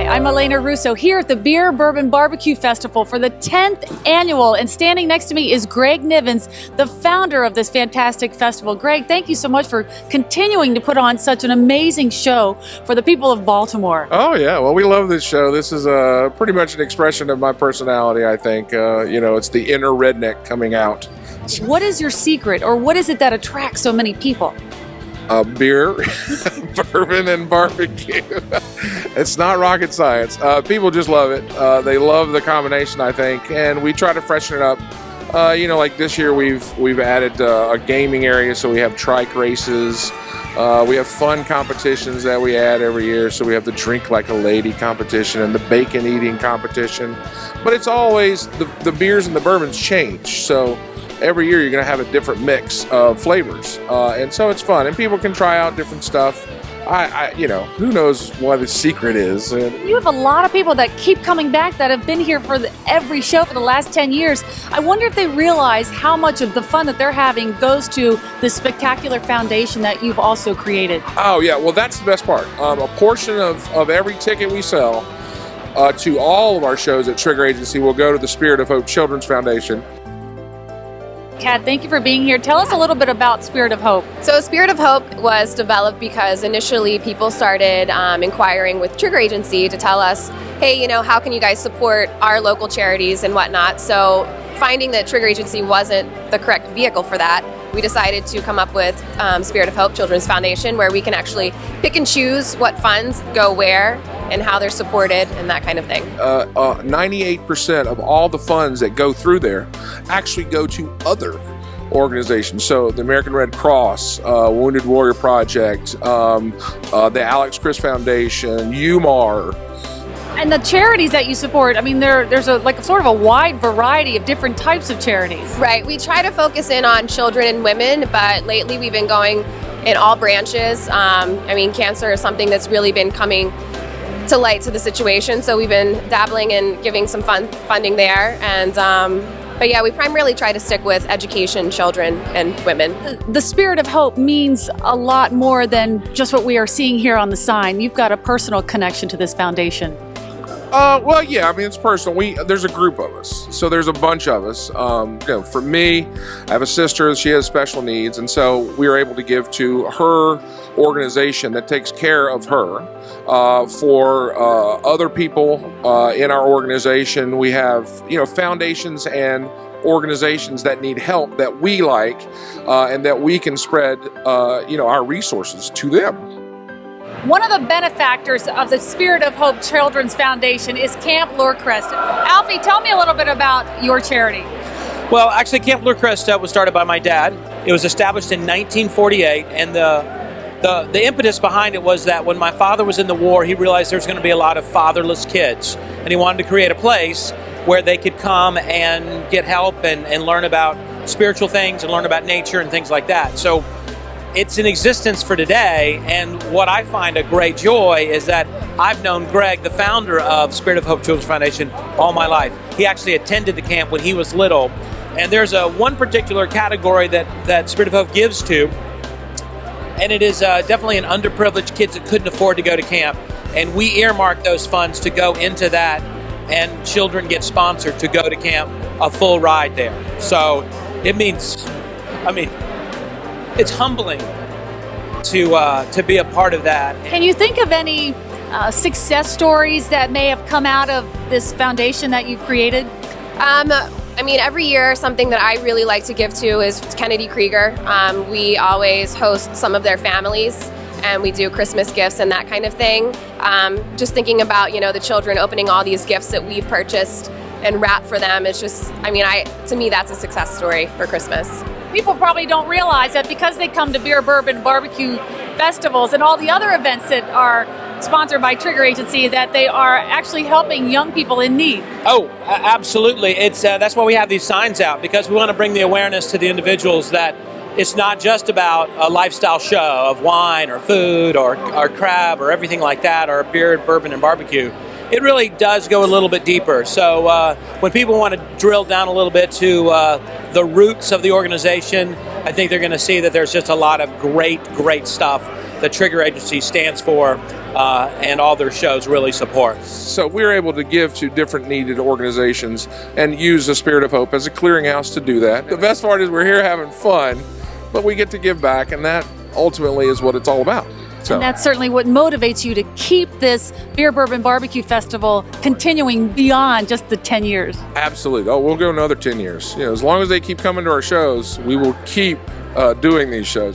Hi, I'm Elena Russo here at the Bourbon BBQ Festival for the 10th annual, and standing next to me is Greg Nivens, the founder of this fantastic festival. Greg, thank you so much for continuing to put on such an amazing show for the people of Baltimore. Oh yeah, well, we love this show. This is pretty much an expression of my personality, I think. It's the inner redneck coming out. What is your secret, or what is it that attracts so many people? Beer, bourbon, and barbecue. It's not rocket science. People just love it. They love the combination, I think, and we try to freshen it up. Like this year we've added a gaming area, so we have trike races. We have fun competitions that we add every year. So we have the Drink Like a Lady competition and the bacon eating competition. But it's always the beers and the bourbons change. So every year you're going to have a different mix of flavors, and so it's fun, and people can try out different stuff. Who knows what the secret is? You have a lot of people that keep coming back that have been here for every show for the last 10 years. I wonder if they realize how much of the fun that they're having goes to this spectacular foundation that you've also created. Oh yeah, well that's the best part. A portion of every ticket we sell to all of our shows at Trigger Agency will go to the Spirit of Hope Children's Foundation. Kat, thank you for being here. Tell us a little bit about Spirit of Hope. So Spirit of Hope was developed because initially people started inquiring with Trigger Agency to tell us, hey, how can you guys support our local charities and whatnot? So finding that Trigger Agency wasn't the correct vehicle for that, we decided to come up with Spirit of Hope Children's Foundation, where we can actually pick and choose what funds go where and how they're supported and that kind of thing. 98% of all the funds that go through there actually go to other organizations. So the American Red Cross, Wounded Warrior Project, the Alex Chris Foundation, UMAR. And the charities that you support, there's a sort of a wide variety of different types of charities. Right. We try to focus in on children and women, but lately we've been going in all branches. Cancer is something that's really been coming to light to the situation, so we've been dabbling in giving some funding there. But yeah, we primarily try to stick with education, children, and women. The Spirit of Hope means a lot more than just what we are seeing here on the sign. You've got a personal connection to this foundation. Well, yeah, it's personal. There's a group of us, so there's a bunch of us. For me, I have a sister, she has special needs, and so we are able to give to her organization that takes care of her. For other people in our organization, we have, foundations and organizations that need help that we like, and that we can spread, our resources to them. One of the benefactors of the Spirit of Hope Children's Foundation is Camp Lorecrest. Alfie, tell me a little bit about your charity. Well, actually, Camp Lorecrest was started by my dad. It was established in 1948, and the impetus behind it was that when my father was in the war, he realized there was going to be a lot of fatherless kids, and he wanted to create a place where they could come and get help and learn about spiritual things and learn about nature and things like that. So it's in existence for today, and what I find a great joy is that I've known Greg, the founder of Spirit of Hope Children's Foundation, all my life. He actually attended the camp when he was little, and there's one particular category that Spirit of Hope gives to, and it is definitely an underprivileged kids that couldn't afford to go to camp, and we earmark those funds to go into that, and children get sponsored to go to camp, a full ride there. So it means, it's humbling to be a part of that. Can you think of any success stories that may have come out of this foundation that you've created? Every year, something that I really like to give to is Kennedy Krieger. We always host some of their families, and we do Christmas gifts and that kind of thing. Just thinking about, the children opening all these gifts that we've purchased and wrap for them. It's just, to me, that's a success story for Christmas. People probably don't realize that because they come to Bourbon BBQ festivals and all the other events that are sponsored by Trigger Agency, that they are actually helping young people in need. Oh, absolutely. It's that's why we have these signs out, because we want to bring the awareness to the individuals that it's not just about a lifestyle show of wine or food or crab or everything like that, or beer, bourbon, and barbecue. It really does go a little bit deeper. So when people want to drill down a little bit to the roots of the organization, I think they're going to see that there's just a lot of great stuff that Trigger Agency stands for. and all their shows really support. So we're able to give to different needed organizations and use the Spirit of Hope as a clearinghouse to do that. The best part is we're here having fun, but we get to give back, and that ultimately is what it's all about. So And that's certainly what motivates you to keep this Beer Bourbon Barbecue Festival continuing beyond just the 10 years. absolutely. Oh, we'll go another 10 years. As long as they keep coming to our shows, we will keep doing these shows.